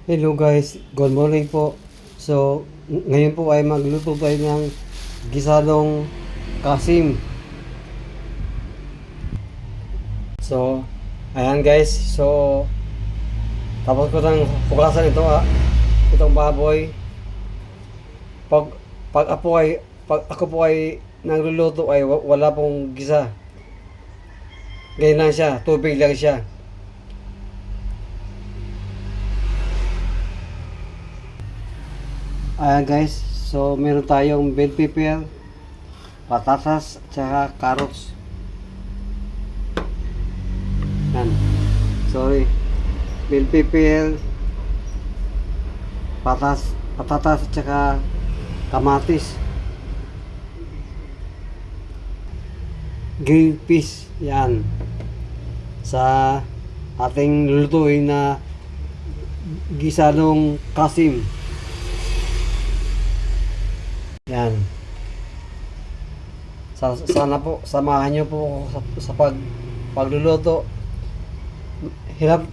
Hello guys, good morning po. So, ngayon po ay magluto tayo ng gisadong kasim. So, ayan guys. So, tapos ko nang hugasan itong baboy. Pag pag ako po ay nagluluto ay wala pong gisa. Ganyan lang siya, tubig lang siya. Ayan guys, so meron tayong bell pepper, patatas, tsaka carrots. Yan. Sorry. Bell pepper, patatas, tsaka kamatis. Green peas. Yan. Sa ating lulutuin na gisadong kasim. Yan. Sana po samahan niyo po ako sa pagluluto. Hirap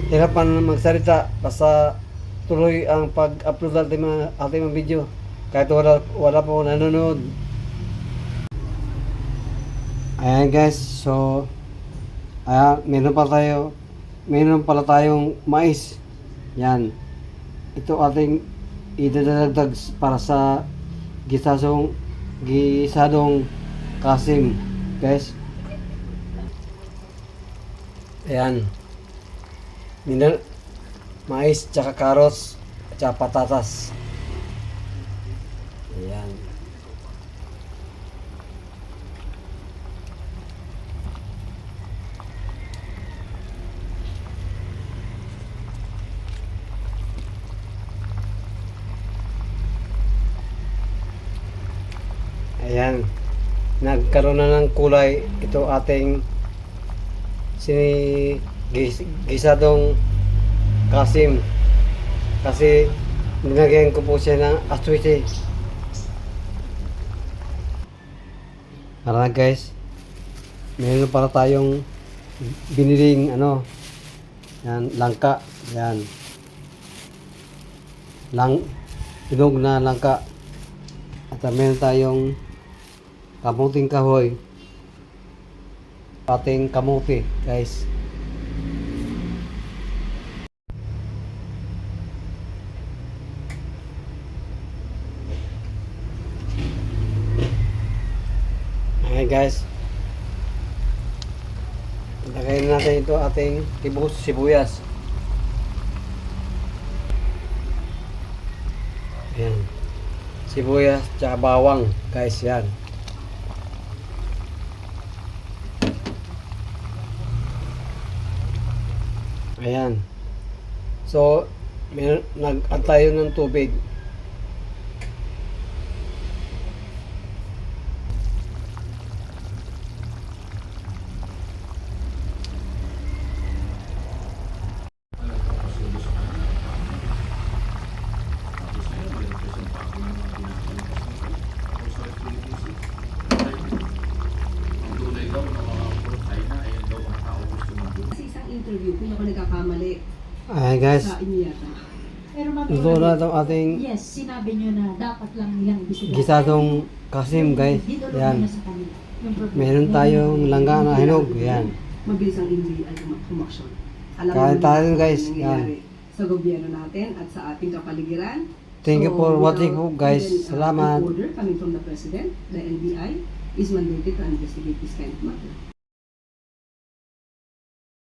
hirapan magsalita basta tuloy ang pag-upload natin ating mga video kahit wala po nanonood. Ayan guys, so meron pala tayong mais. Yan. Ito ating idadagdag para sa gisadong kasim, guys. Ayan. Mais, tsaka carrots, tsaka patatas. Ayan. Ayan. Nagkaroon na ng kulay ito ating gisadong kasim. Kasi nilagyan ko po siya ng aswite. Tara guys. Meron para tayong biniling yan, langka. Yan. Hinog na langka. At meron tayong kamuting kahoy, ating kamuti guys. Okay guys, lagay na natin ito ating sibuyas. Ayan, sibuyas tsaka bawang guys. Yan. Ayan. So, nag-add tayo ng tubig. Interview kung ako nagkakamali Ayan guys. sa inyo yata. Pero Ito na itong ating yes, sinabi nyo na dapat lang nilang ibisigahan. gisadong kasim guys. Yan. Meron tayong langga na hinog. Yan. Mabilis ang kumaksyon. Alam Kain mo tayo naman guys. ang nangyayari sa gobyerno natin at sa ating kapaligiran. Thank you for we watching are po guys. given, Salamat. an order coming from the President. The NBI is mandated to investigate this kind of matter.